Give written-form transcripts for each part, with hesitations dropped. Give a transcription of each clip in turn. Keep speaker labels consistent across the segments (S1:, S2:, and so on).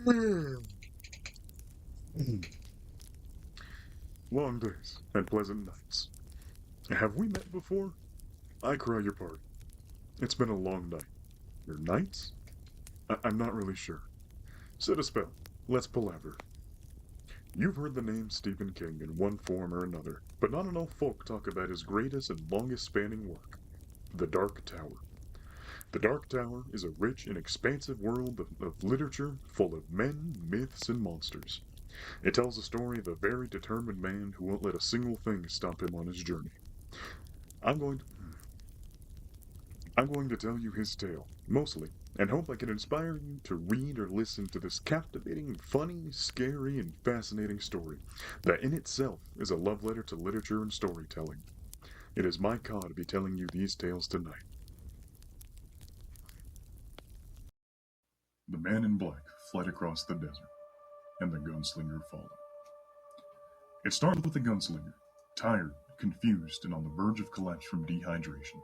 S1: Long days and pleasant nights. Have we met before? I cry your pardon. It's been a long night. Your nights? I'm not really sure. Set a spell. Let's palaver. You've heard the name Stephen King in one form or another, but not enough folk talk about his greatest and longest spanning work, The Dark Tower. The Dark Tower is a rich and expansive world of literature full of men, myths, and monsters. It tells the story of a very determined man who won't let a single thing stop him on his journey. I'm going to, I'm going to tell you his tale, mostly, and hope I can inspire you to read or listen to this captivating, funny, scary, and fascinating story that in itself is a love letter to literature and storytelling. It is my call to be telling you these tales tonight. The man in black fled across the desert, and the gunslinger followed. It started with the gunslinger, tired, confused, and on the verge of collapse from dehydration.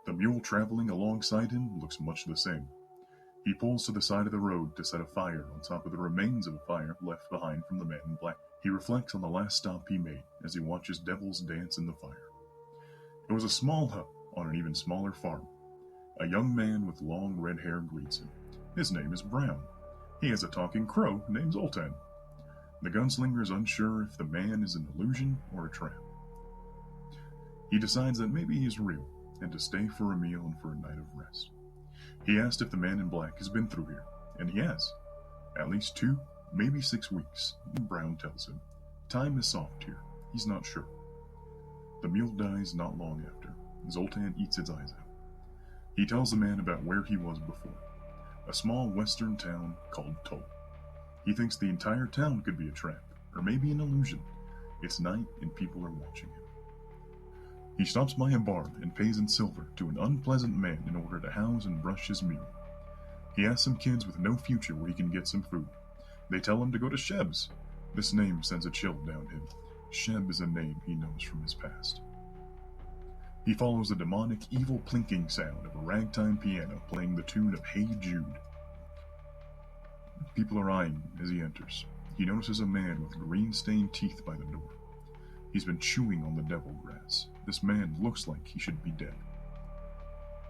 S1: The mule traveling alongside him looks much the same. He pulls to the side of the road to set a fire on top of the remains of a fire left behind from the man in black. He reflects on the last stop he made as he watches devils dance in the fire. It was a small hut on an even smaller farm. A young man with long red hair greets him. His name is Brown. He has a talking crow named Zoltan. The gunslinger is unsure if the man is an illusion or a trap. He decides that maybe he's real, and to stay for a meal and for a night of rest. He asked if the man in black has been through here, and he has. At least 2, maybe 6 weeks, Brown tells him. Time is soft here. He's not sure. The mule dies not long after. Zoltan eats its eyes out. He tells the man about where he was before. A small western town called Tull. He thinks the entire town could be a trap, or maybe an illusion. It's night and people are watching him. He stops by a barn and pays in silver to an unpleasant man in order to house and brush his mule. He asks some kids with no future where he can get some food. They tell him to go to Sheb's. This name sends a chill down him. Sheb is a name he knows from his past. He follows the demonic, evil plinking sound of a ragtime piano playing the tune of Hey Jude. People are eyeing him as he enters. He notices a man with green-stained teeth by the door. He's been chewing on the devil grass. This man looks like he should be dead.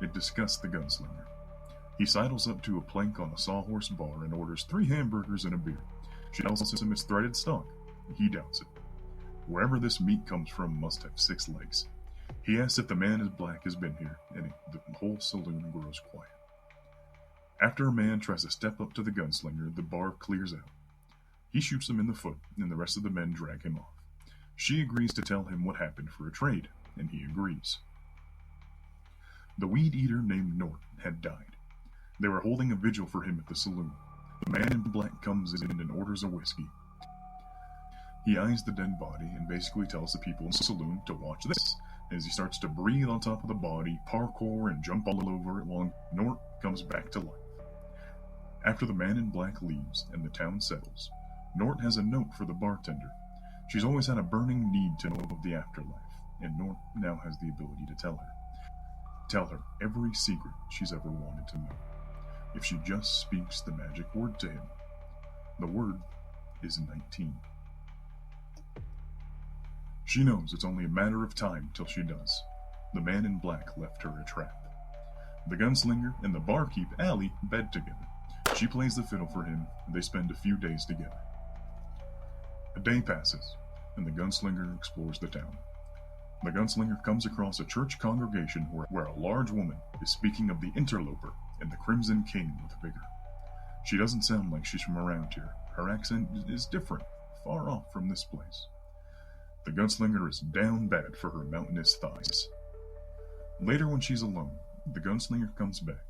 S1: It disgusts the gunslinger. He sidles up to a plank on a sawhorse bar and orders 3 hamburgers and a beer. She tells him it's threaded stock. He doubts it. Wherever this meat comes from must have 6 legs. He asks if the man in black has been here, and the whole saloon grows quiet. After a man tries to step up to the gunslinger, the bar clears out. He shoots him in the foot, and the rest of the men drag him off. She agrees to tell him what happened for a trade, and he agrees. The weed eater named Nort had died. They were holding a vigil for him at the saloon. The man in black comes in and orders a whiskey. He eyes the dead body and basically tells the people in the saloon to watch this. As he starts to breathe on top of the body, parkour, and jump all over it long, Nort comes back to life. After the man in black leaves and the town settles, Nort has a note for the bartender. She's always had a burning need to know of the afterlife, and Nort now has the ability to tell her every secret she's ever wanted to know, if she just speaks the magic word to him. The word is 19. She knows it's only a matter of time till she does. The man in black left her a trap. The gunslinger and the barkeep, Allie, bed together. She plays the fiddle for him, and they spend a few days together. A day passes, and the gunslinger explores the town. The gunslinger comes across a church congregation where a large woman is speaking of the interloper and the Crimson King with vigor. She doesn't sound like she's from around here. Her accent is different, far off from this place. The gunslinger is down bad for her mountainous thighs. Later, when she's alone, the gunslinger comes back,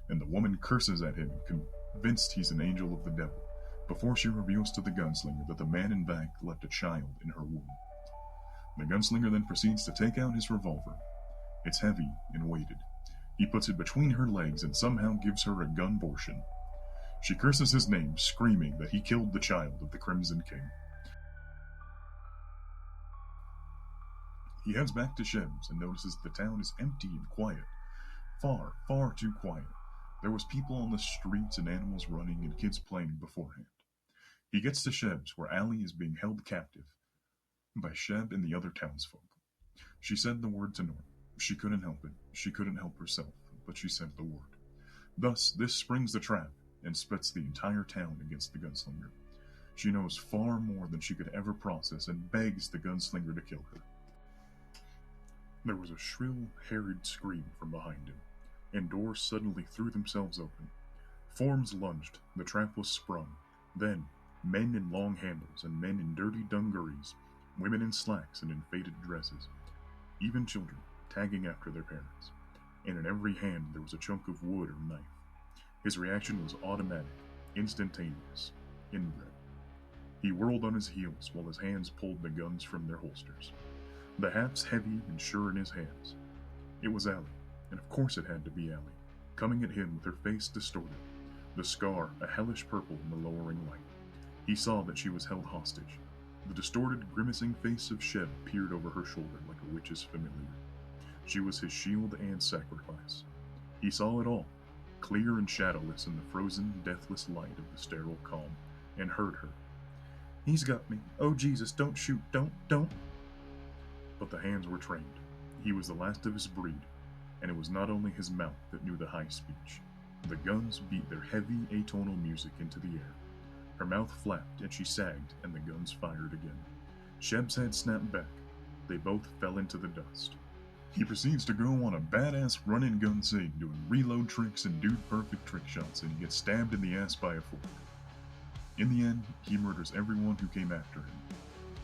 S1: and the woman curses at him, convinced he's an angel of the devil, before she reveals to the gunslinger that the man in black left a child in her womb. The gunslinger then proceeds to take out his revolver. It's heavy and weighted. He puts it between her legs and somehow gives her a gunbortion. She curses his name, screaming that he killed the child of the Crimson King. He heads back to Shem's and notices the town is empty and quiet. Far, far too quiet. There was people on the streets and animals running and kids playing beforehand. He gets to Sheb's, where Allie is being held captive by Sheb and the other townsfolk. She said the word to Norm. She couldn't help it. She couldn't help herself, but she said the word. Thus, this springs the trap and splits the entire town against the gunslinger. She knows far more than she could ever process and begs the gunslinger to kill her. There was a shrill, harried scream from behind him, and doors suddenly threw themselves open. Forms lunged, the trap was sprung. Then, men in long handles and men in dirty dungarees, women in slacks and in faded dresses, even children tagging after their parents. And in every hand there was a chunk of wood or knife. His reaction was automatic, instantaneous, inbred. He whirled on his heels while his hands pulled the guns from their holsters. The haps heavy and sure in his hands. It was Allie, and of course it had to be Allie, coming at him with her face distorted, the scar a hellish purple in the lowering light. He saw that she was held hostage. The distorted, grimacing face of Sheb peered over her shoulder like a witch's familiar. She was his shield and sacrifice. He saw it all, clear and shadowless in the frozen, deathless light of the sterile calm, and heard her. "He's got me. Oh, Jesus, don't shoot. Don't. But the hands were trained. He was the last of his breed, and it was not only his mouth that knew the high speech. The guns beat their heavy, atonal music into the air. Her mouth flapped, and she sagged, and the guns fired again. Sheb's head snapped back. They both fell into the dust. He proceeds to go on a badass run-and-gun scene, doing reload tricks and dude-perfect trick shots, and he gets stabbed in the ass by a fork. In the end, he murders everyone who came after him.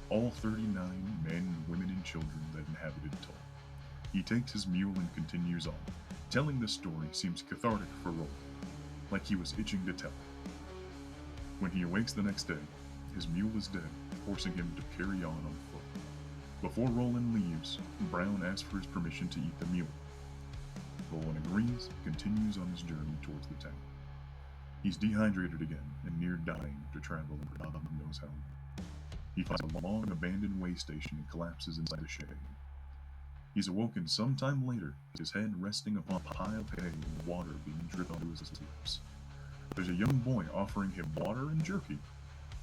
S1: All 39 men, women, and children that inhabited Tull. He takes his mule and continues on. Telling this story seems cathartic for Roland, like he was itching to tell. When he awakes the next day, his mule is dead, forcing him to carry on foot. Before Roland leaves, Brown asks for his permission to eat the mule. Roland agrees, continues on his journey towards the town. He's dehydrated again and near dying after traveling for God knows how long. He finds a long abandoned way station and collapses inside a shade. He's awoken sometime later, his head resting upon a pile of hay and water being dripped onto his lips. There's a young boy offering him water and jerky.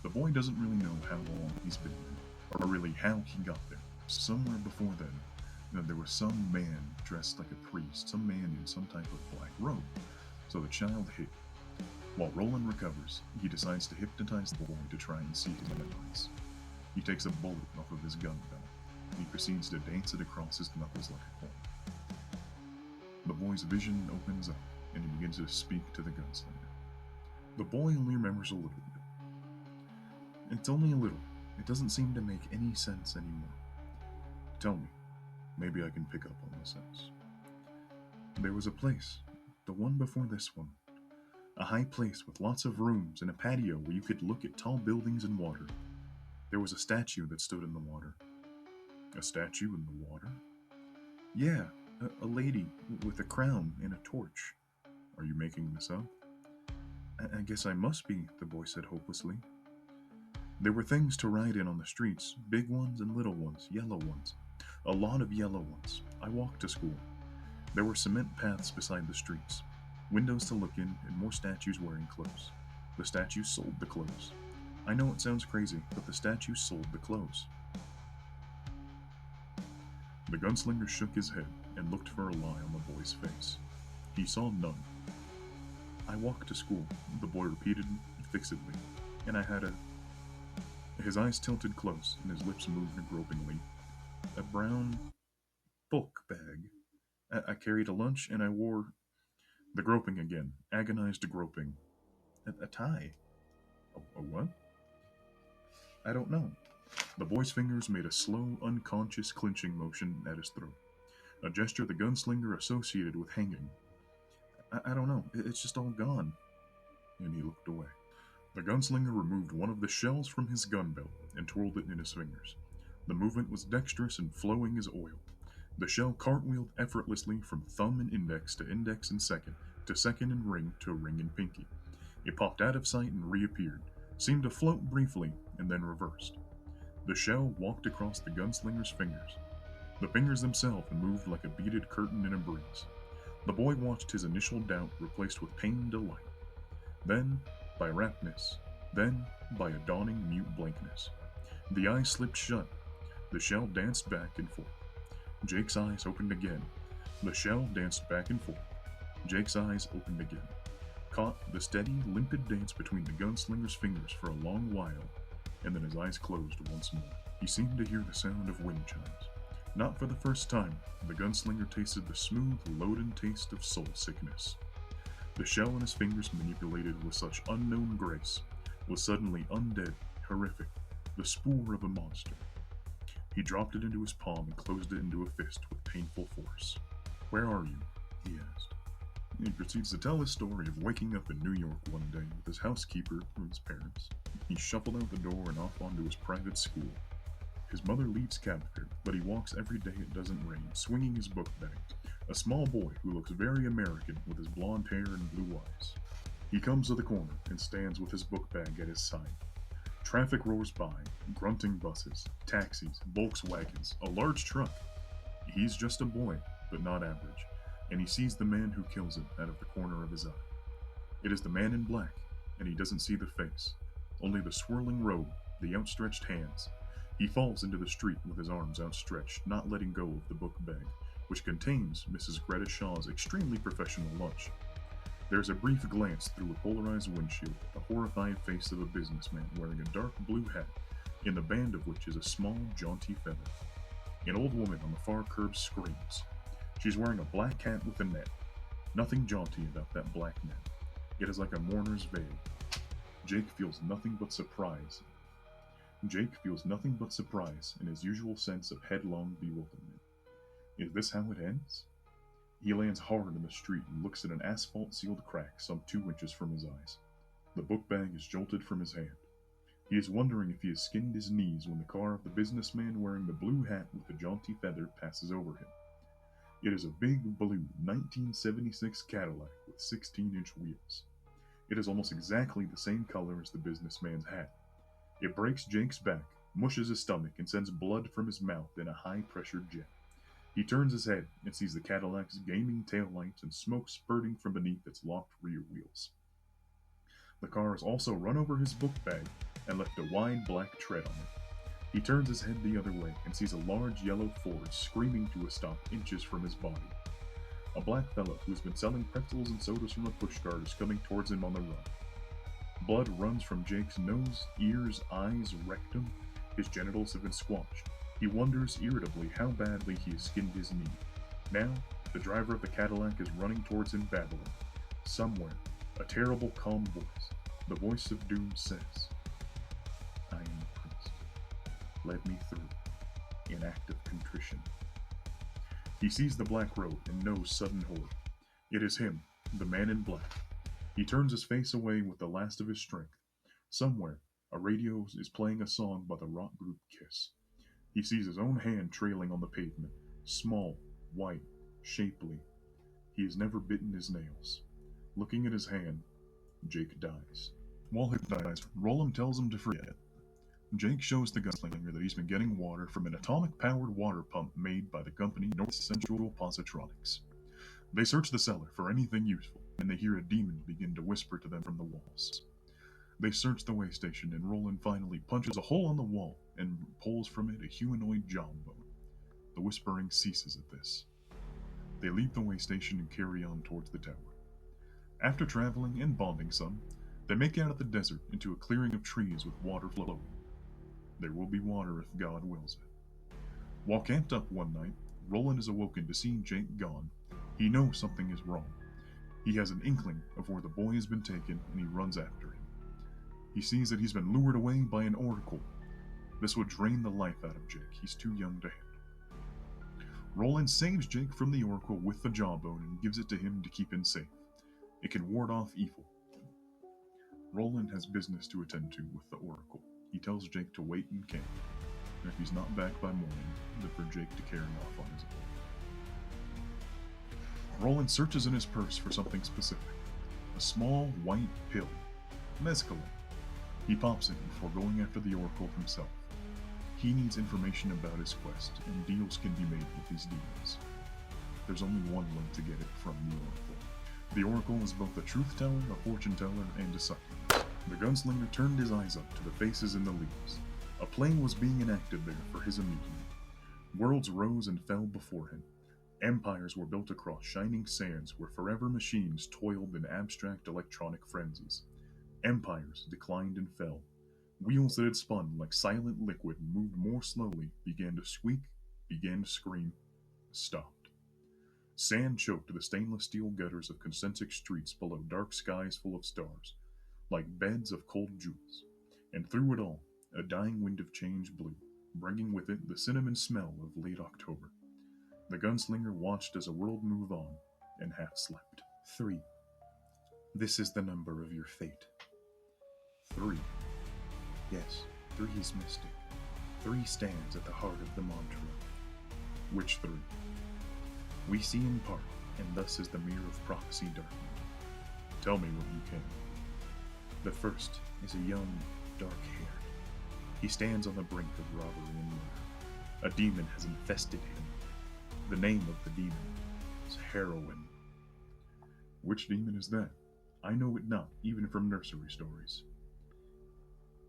S1: The boy doesn't really know how long he's been there, or really how he got there. Somewhere before then, there was some man dressed like a priest, some man in some type of black robe. So the child hid. While Roland recovers, he decides to hypnotize the boy to try and see his memories. He takes a bullet off of his gun belt. He proceeds to dance it across his knuckles like a coin. The boy's vision opens up, and he begins to speak to the gunslinger. The boy only remembers a little bit. It's only a little. It doesn't seem to make any sense anymore. Tell me, maybe I can pick up on the sense. There was a place, the one before this one. A high place with lots of rooms and a patio where you could look at tall buildings and water. There was a statue that stood in the water. A statue in the water? Yeah, a lady with a crown and a torch. Are you making this up? I guess I must be, the boy said hopelessly. There were things to ride in on the streets, big ones and little ones, yellow ones. A lot of yellow ones. I walked to school. There were cement paths beside the streets, windows to look in, and more statues wearing clothes. The statues sold the clothes. I know it sounds crazy, but the statues sold the clothes. The gunslinger shook his head and looked for a lie on the boy's face. He saw none. I walked to school, the boy repeated fixedly, and I had a... His eyes tilted close, and his lips moved gropingly. A brown book bag. I carried a lunch, and I wore... The groping again, agonized groping. A tie. A what? I don't know. The boy's fingers made a slow, unconscious clenching motion at his throat. A gesture the gunslinger associated with hanging. I don't know. It's just all gone. And he looked away. The gunslinger removed one of the shells from his gun belt and twirled it in his fingers. The movement was dexterous and flowing as oil. The shell cartwheeled effortlessly from thumb and index to index and second, to second and ring to ring and pinky. It popped out of sight and reappeared, seemed to float briefly, and then reversed. The shell walked across the gunslinger's fingers. The fingers themselves moved like a beaded curtain in a breeze. The boy watched his initial doubt replaced with pain and delight. Then, by raptness, then, by a dawning mute blankness. The eye slipped shut. The shell danced back and forth. Jake's eyes opened again. The shell danced back and forth. Jake's eyes opened again. Caught the steady, limpid dance between the gunslinger's fingers for a long while, and then his eyes closed once more. He seemed to hear the sound of wind chimes. Not for the first time, the gunslinger tasted the smooth, loaded taste of soul sickness. The shell in his fingers manipulated with such unknown grace was suddenly undead, horrific, the spoor of a monster. He dropped it into his palm and closed it into a fist with painful force. "Where are you?" he asked. He proceeds to tell his story of waking up in New York one day with his housekeeper and his parents. He shuffled out the door and off onto his private school. His mother leaves cabfare, but he walks every day it doesn't rain, swinging his book bag, a small boy who looks very American with his blonde hair and blue eyes. He comes to the corner and stands with his book bag at his side. Traffic roars by, grunting buses, taxis, Volkswagens, a large truck. He's just a boy, but not average, and he sees the man who kills him out of the corner of his eye. It is the man in black, and he doesn't see the face, only the swirling robe, the outstretched hands. He falls into the street with his arms outstretched, not letting go of the book bag, which contains Mrs. Greta Shaw's extremely professional lunch. There's a brief glance through a polarized windshield at the horrified face of a businessman wearing a dark blue hat, in the band of which is a small, jaunty feather. An old woman on the far curb screams. She's wearing a black hat with a net. Nothing jaunty about that black net. It is like a mourner's veil. Jake feels nothing but surprise. In his usual sense of headlong bewilderment. Is this how it ends? He lands hard in the street and looks at an asphalt-sealed crack some 2 inches from his eyes. The book bag is jolted from his hand. He is wondering if he has skinned his knees when the car of the businessman wearing the blue hat with the jaunty feather passes over him. It is a big, blue 1976 Cadillac with 16-inch wheels. It is almost exactly the same color as the businessman's hat. It breaks Jake's back, mushes his stomach, and sends blood from his mouth in a high-pressure jet. He turns his head and sees the Cadillac's gleaming taillights and smoke spurting from beneath its locked rear wheels. The car has also run over his book bag and left a wide black tread on it. He turns his head the other way and sees a large yellow Ford screaming to a stop inches from his body. A black fellow who has been selling pretzels and sodas from a pushcart is coming towards him on the run. Blood runs from Jake's nose, ears, eyes, rectum. His genitals have been squashed. He wonders irritably how badly he has skinned his knee. Now, the driver of the Cadillac is running towards him babbling. Somewhere, a terrible calm voice, the voice of doom, says, "I am a priest. Let me through," in act of contrition. He sees the black robe and knows sudden horror. It is him, the man in black. He turns his face away with the last of his strength. Somewhere, a radio is playing a song by the rock group Kiss. He sees his own hand trailing on the pavement, small, white, shapely. He has never bitten his nails. Looking at his hand, Jake dies. While he dies, Roland tells him to forget. Jake shows the gunslinger that he's been getting water from an atomic-powered water pump made by the company North Central Positronics. They search the cellar for anything useful, and they hear a demon begin to whisper to them from the walls. They search the way station, and Roland finally punches a hole on the wall and pulls from it a humanoid jawbone. The whispering ceases at this. They leave the way station and carry on towards the tower. After traveling and bonding some, they make out of the desert into a clearing of trees with water flowing. There will be water if God wills it. While camped up one night, Roland is awoken to see Jake gone. He knows something is wrong. He has an inkling of where the boy has been taken, and he runs after him. He sees that he's been lured away by an oracle. This would drain the life out of Jake. He's too young to handle. Roland saves Jake from the oracle with the jawbone and gives it to him to keep him safe. It can ward off evil. Roland has business to attend to with the oracle. He tells Jake to wait in camp, and if he's not back by morning, then for Jake to carry off on his own. Roland searches in his purse for something specific. A small white pill. Mescaline. He pops it before going after the oracle himself. He needs information about his quest, and deals can be made with these demons. There's only one way to get it from the oracle. The oracle is both a truth teller, a fortune teller, and a succubus. The gunslinger turned his eyes up to the faces in the leaves. A play was being enacted there for his amusement. Worlds rose and fell before him. Empires were built across shining sands where forever machines toiled in abstract electronic frenzies. Empires declined and fell. Wheels that had spun like silent liquid moved more slowly, began to squeak, began to scream, stopped. Sand choked the stainless steel gutters of concentric streets below dark skies full of stars, like beds of cold jewels. And through it all, a dying wind of change blew, bringing with it the cinnamon smell of late October. The gunslinger watched as a world moved on and half slept. 3. This is the number of your fate. 3. Yes, 3 is mystic. 3 stands at the heart of the mantra. Which 3? We see in part, and thus is the mirror of prophecy darkened. Tell me what you can. The first is a young, dark-haired. He stands on the brink of robbery and murder. A demon has infested him. The name of the demon is Heroin. Which demon is that? I know it not, even from nursery stories.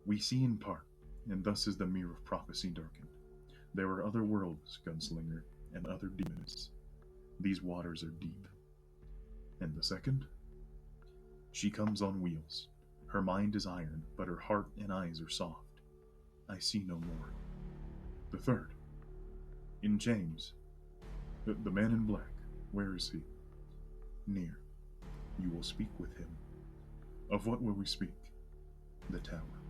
S1: We see in part, and thus is the mirror of prophecy darkened. There are other worlds, gunslinger, and other demons. These waters are deep. And the second? She comes on wheels. Her mind is iron, but her heart and eyes are soft. I see no more. The third? In chains. The man in black, where is he? Near. You will speak with him. Of what will we speak? The tower.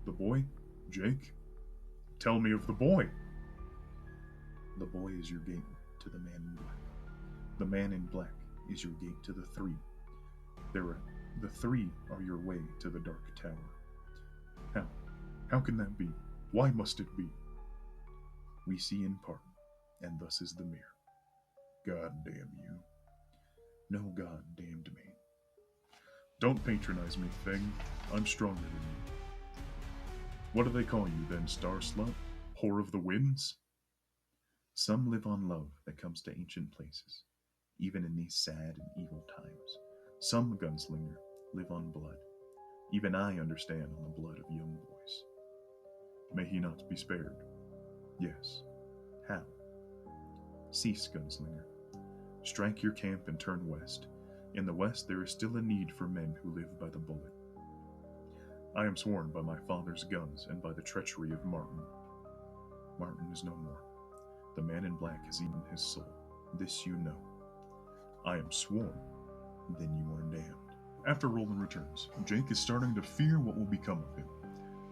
S1: The boy? Jake? Tell me of the boy. The boy is your gate to the man in black. The man in black is your gate to the 3. The 3 are your way to the dark tower. How can that be? Why must it be? We see in part, and thus is the mirror. God damn you. No God damned me. Don't patronize me, thing. I'm stronger than you. What do they call you then, star slut? Whore of the winds? Some live on love that comes to ancient places, even in these sad and evil times. Some, gunslinger, live on blood. Even I understand on the blood of young boys. May he not be spared? Yes. How? Cease, gunslinger. Strike your camp and turn west. In the west there is still a need for men who live by the bullet. I am sworn by my father's guns and by the treachery of Martin. Martin is no more. The man in black has eaten his soul. This you know. I am sworn. Then you are damned. After Roland returns, Jake is starting to fear what will become of him.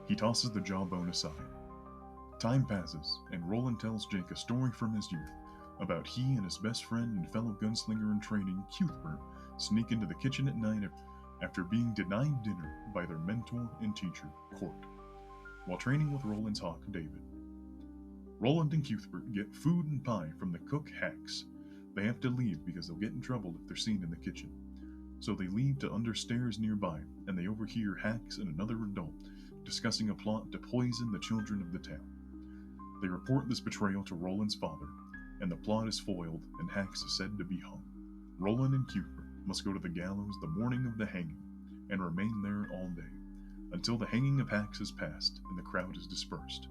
S1: He tosses the jawbone aside. Time passes, and Roland tells Jake a story from his youth about he and his best friend and fellow gunslinger in training, Cuthbert, sneak into the kitchen at night after being denied dinner by their mentor and teacher, Court, while training with Roland's hawk, David. Roland and Cuthbert get food and pie from the cook, Hacks. They have to leave because they'll get in trouble if they're seen in the kitchen. So they leave to understairs nearby, and they overhear Hacks and another adult discussing a plot to poison the children of the town. They report this betrayal to Roland's father, and the plot is foiled, and Hacks is said to be hung. Roland and Cuthbert must go to the gallows the morning of the hanging, and remain there all day, until the hanging of Hacks is past and the crowd is dispersed.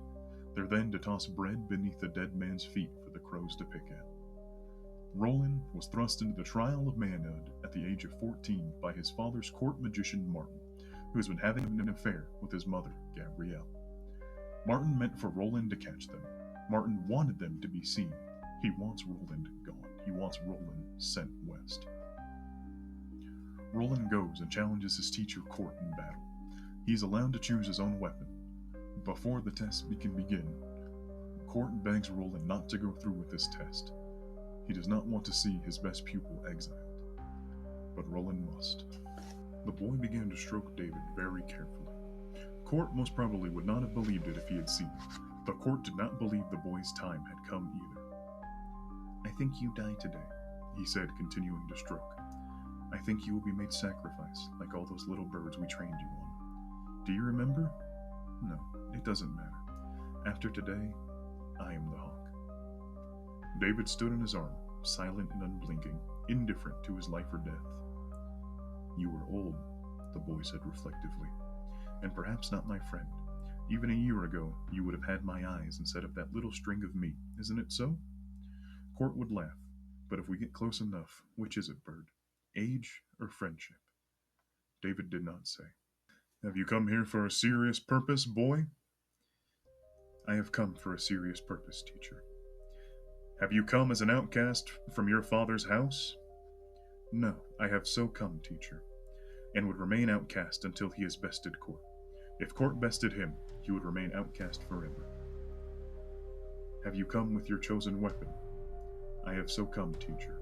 S1: They're then to toss bread beneath the dead man's feet for the crows to pick at. Roland was thrust into the trial of manhood at the age of 14 by his father's court magician Martin, who has been having an affair with his mother, Gabrielle. Martin meant for Roland to catch them. Martin wanted them to be seen. He wants Roland gone. He wants Roland sent west. Roland goes and challenges his teacher Court in battle. He is allowed to choose his own weapon. Before the test can begin, Court begs Roland not to go through with this test. He does not want to see his best pupil exiled. But Roland must. The boy began to stroke David very carefully. Court most probably would not have believed it if he had seen it, but Court did not believe the boy's time had come either. I think you die today, he said, continuing to stroke. I think you will be made sacrifice, like all those little birds we trained you on. Do you remember? No, it doesn't matter. After today, I am the hawk. David stood in his armor, silent and unblinking, indifferent to his life or death. You are old, the boy said reflectively. And perhaps not my friend. Even a year ago, you would have had my eyes instead of that little string of meat, isn't it so? Court would laugh. But if we get close enough, which is it, Bird? Age or friendship? David did not say. Have you come here for a serious purpose, boy? I have come for a serious purpose, teacher. Have you come as an outcast from your father's house? No, I have so come, teacher, and would remain outcast until he has bested Court. If Court bested him, he would remain outcast forever. Have you come with your chosen weapon? I have so come, teacher.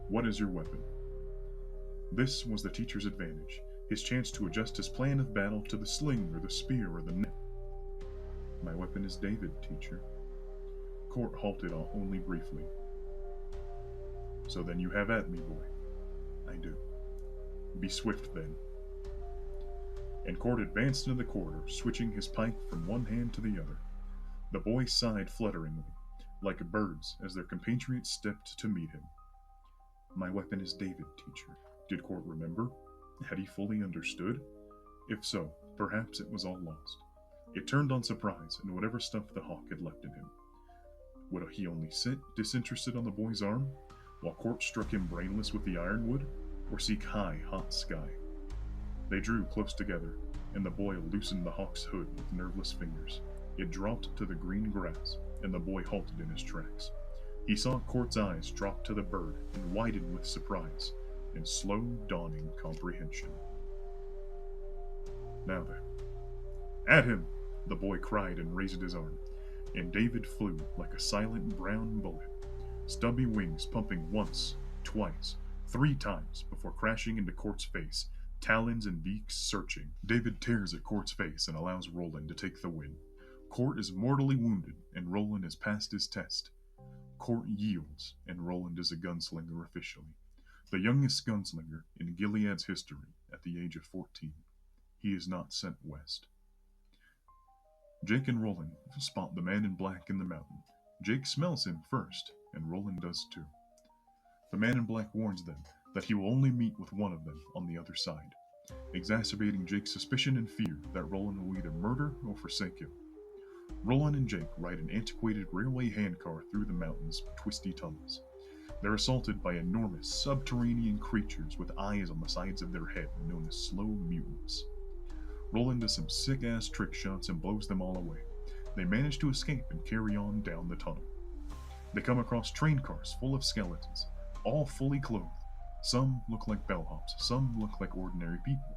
S1: What is your weapon? This was the teacher's advantage, his chance to adjust his plan of battle to the sling or the spear or the net. My weapon is David, teacher. Court halted only briefly. So then you have at me, boy. I do. Be swift, then. And Court advanced into the corridor, switching his pike from one hand to the other. The boy sighed flutteringly, like birds, as their compatriots stepped to meet him. My weapon is David, teacher. Did Court remember? Had he fully understood? If so, perhaps it was all lost. It turned on surprise and whatever stuff the hawk had left in him. Would he only sit, disinterested on the boy's arm, while Court struck him brainless with the ironwood, or seek high, hot sky? They drew close together, and the boy loosened the hawk's hood with nerveless fingers. It dropped to the green grass, and the boy halted in his tracks. He saw Court's eyes drop to the bird and widen with surprise and slow dawning comprehension. Now then, at him! The boy cried and raised his arm, and David flew like a silent brown bullet, stubby wings pumping once, twice, 3 times before crashing into Court's face, talons and beaks searching. David tears at Court's face and allows Roland to take the win. Court is mortally wounded, and Roland has passed his test. Court yields, and Roland is a gunslinger officially. The youngest gunslinger in Gilead's history at the age of 14. He is not sent west. Jake and Roland spot the man in black in the mountain. Jake smells him first, and Roland does too. The man in black warns them that he will only meet with one of them on the other side, exacerbating Jake's suspicion and fear that Roland will either murder or forsake him. Roland and Jake ride an antiquated railway handcar through the mountain's twisty tunnels. They're assaulted by enormous subterranean creatures with eyes on the sides of their head known as slow mutants. Roland does some sick-ass trick shots and blows them all away. They manage to escape and carry on down the tunnel. They come across train cars full of skeletons, all fully clothed. Some look like bellhops, some look like ordinary people,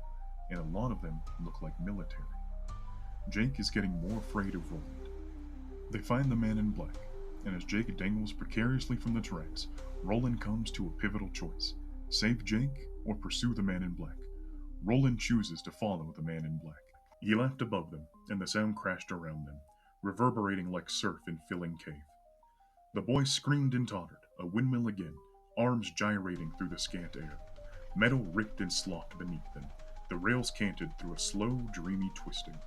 S1: and a lot of them look like military. Jake is getting more afraid of Roland. They find the man in black, and as Jake dangles precariously from the tracks, Roland comes to a pivotal choice: save Jake or pursue the man in black. Roland chooses to follow the man in black. He laughed above them, and the sound crashed around them, reverberating like surf in filling cave. The boy screamed and tottered, a windmill again, arms gyrating through the scant air. Metal ripped and slopped beneath them. The rails canted through a slow, dreamy twisting.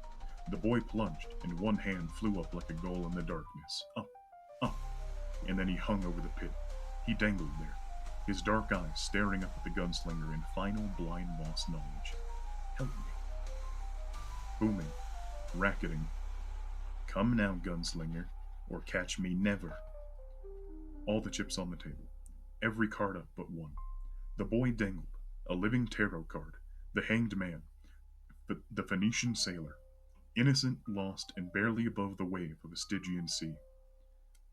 S1: The boy plunged, and one hand flew up like a gull in the darkness. Up, up, and then he hung over the pit. He dangled there, his dark eyes staring up at the gunslinger in final blind lost knowledge. Help me. Booming, racketing. Come now, gunslinger, or catch me never. All the chips on the table, every card up but one. The boy dangled, a living tarot card, the hanged man, the Phoenician sailor, innocent, lost, and barely above the wave of a Stygian sea.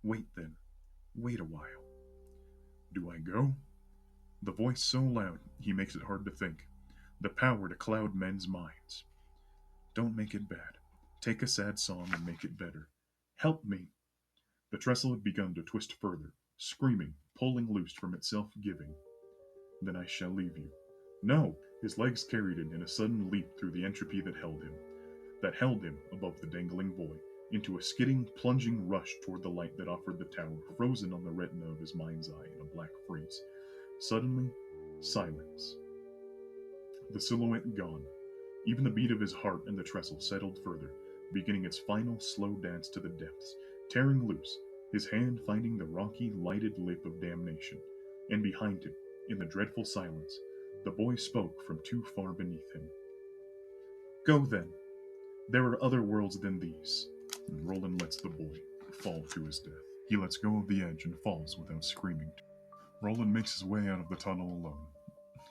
S1: Wait then, wait a while. Do I go? The voice so loud he makes it hard to think. The power to cloud men's minds. Don't make it bad. Take a sad song and make it better. Help me! The trestle had begun to twist further, screaming, pulling loose from its self-giving. Then I shall leave you. No! His legs carried him in a sudden leap through the entropy that held him above the dangling boy, into a skidding, plunging rush toward the light that offered the tower, frozen on the retina of his mind's eye in a black freeze. Suddenly, silence. The silhouette gone. Even the beat of his heart and the trestle settled further, beginning its final slow dance to the depths, tearing loose, his hand finding the rocky, lighted lip of damnation. And behind him, in the dreadful silence, The boy spoke from too far beneath him. Go then. There are other worlds than these. And Roland lets the boy fall to his death. He lets go of the edge and falls without screaming. Roland makes his way out of the tunnel alone.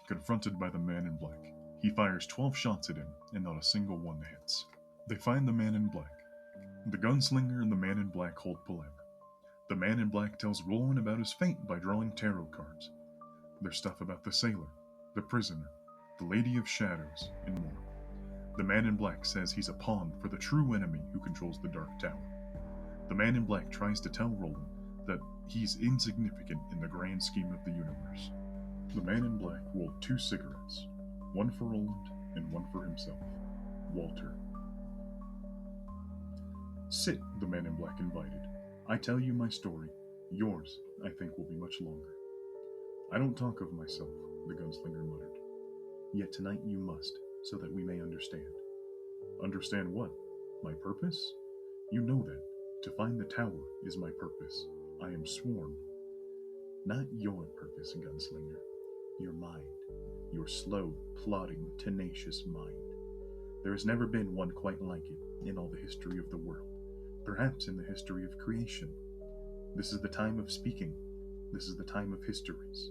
S1: Confronted by the man in black, he fires 12 shots at him, and not a single one hits. They find the man in black. The gunslinger and the man in black hold palaver. The man in black tells Roland about his fate by drawing tarot cards. There's stuff about the sailor, the prisoner, the Lady of Shadows, and more. The man in black says he's a pawn for the true enemy who controls the Dark Tower. The man in black tries to tell Roland that he's insignificant in the grand scheme of the universe. The man in black rolled 2 cigarettes, one for Roland and one for himself. Walter. Sit, the man in black invited. I tell you my story. Yours, I think, will be much longer. I don't talk of myself, the gunslinger muttered. Yet tonight you must, so that we may understand. Understand what? My purpose? You know that. To find the tower is my purpose. I am sworn. Not your purpose, gunslinger. Your mind. Your slow, plodding, tenacious mind. There has never been one quite like it in all the history of the world. Perhaps in the history of creation. This is the time of speaking. This is the time of histories.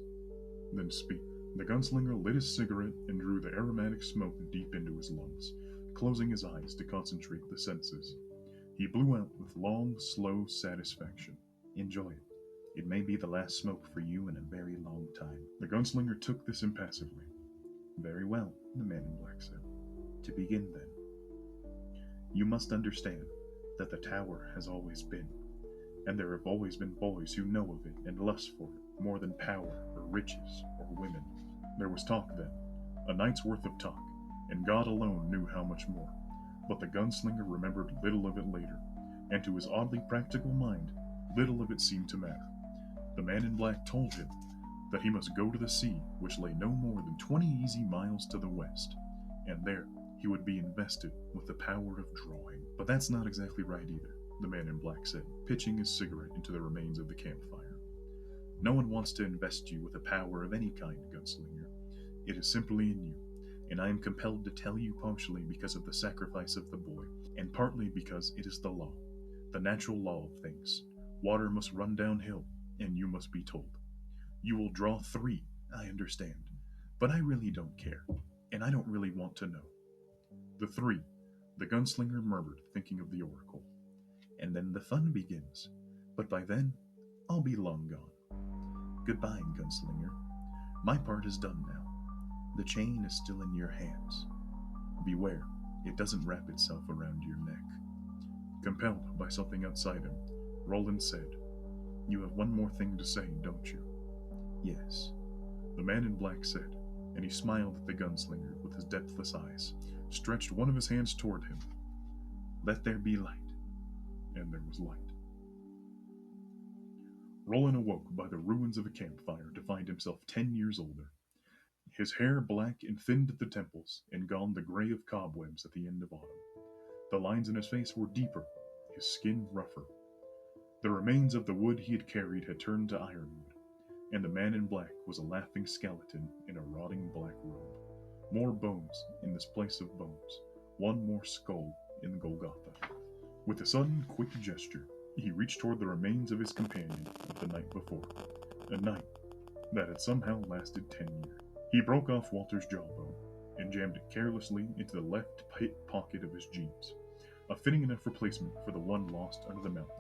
S1: Then speak. The gunslinger lit his cigarette and drew the aromatic smoke deep into his lungs, closing his eyes to concentrate the senses. He blew out with long, slow satisfaction. Enjoy it. It may be the last smoke for you in a very long time. The gunslinger took this impassively. Very well, the man in black said. To begin then. You must understand that the tower has always been, and there have always been boys who know of it and lust for it more than power or riches or women. There was talk then, a night's worth of talk, and God alone knew how much more. But the gunslinger remembered little of it later, and to his oddly practical mind, little of it seemed to matter. The man in black told him that he must go to the sea, which lay no more than 20 easy miles to the west, and there he would be invested with the power of drawing. But that's not exactly right either, the man in black said, pitching his cigarette into the remains of the campfire. No one wants to invest you with a power of any kind, gunslinger. It is simply in you, and I am compelled to tell you partially because of the sacrifice of the boy, and partly because it is the law, the natural law of things. Water must run downhill, and you must be told. You will draw 3, I understand, but I really don't care, and I don't really want to know. The 3, the gunslinger murmured, thinking of the oracle. And then the fun begins, but by then, I'll be long gone. Goodbye, gunslinger. My part is done now. The chain is still in your hands. Beware, it doesn't wrap itself around your neck. Compelled by something outside him, Roland said, You have one more thing to say, don't you? Yes, the man in black said, and he smiled at the gunslinger with his depthless eyes, stretched one of his hands toward him. Let there be light. And there was light. Roland awoke by the ruins of a campfire to find himself 10 years older. His hair black and thinned at the temples, and gone the gray of cobwebs at the end of autumn. The lines in his face were deeper, his skin rougher. The remains of the wood he had carried had turned to ironwood, and the man in black was a laughing skeleton in a rotting black robe. More bones in this place of bones, one more skull in Golgotha. With a sudden, quick gesture, he reached toward the remains of his companion of the night before, a night that had somehow lasted 10 years. He broke off Walter's jawbone and jammed it carelessly into the left hip pocket of his jeans, a fitting enough replacement for the one lost under the mountain.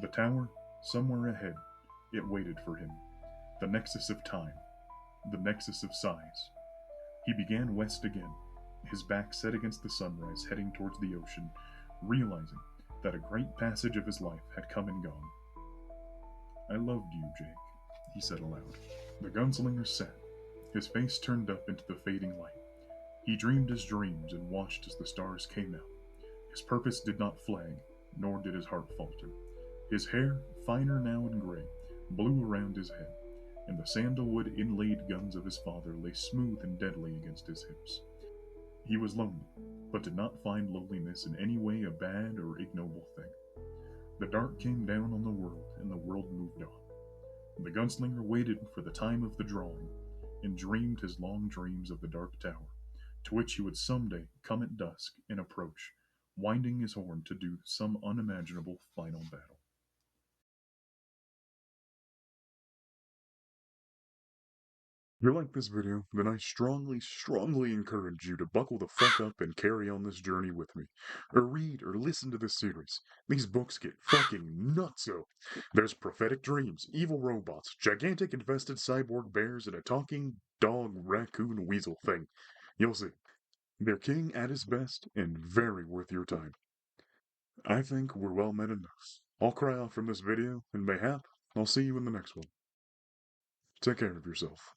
S1: The tower, somewhere ahead, it waited for him, the nexus of time, the nexus of size. He began west again, his back set against the sunrise heading towards the ocean, realizing that a great passage of his life had come and gone. I loved you, Jake, he said aloud. The gunslinger sat, his face turned up into the fading light. He dreamed his dreams and watched as the stars came out. His purpose did not flag, nor did his heart falter. His hair, finer now and gray, blew around his head, and the sandalwood inlaid guns of his father lay smooth and deadly against his hips. He was lonely, but did not find loneliness in any way a bad or ignoble thing. The dark came down on the world, and the world moved on. The gunslinger waited for the time of the drawing, and dreamed his long dreams of the Dark Tower, to which he would someday come at dusk and approach, winding his horn to do some unimaginable final battle.
S2: If you like this video, then I strongly encourage you to buckle the fuck up and carry on this journey with me. Or read or listen to this series. These books get fucking nutso. There's prophetic dreams, evil robots, gigantic infested cyborg bears, and a talking dog raccoon weasel thing. You'll see. They're king at his best and very worth your time. I think we're well met enough. I'll cry off from this video, and mayhap I'll see you in the next one. Take care of yourself.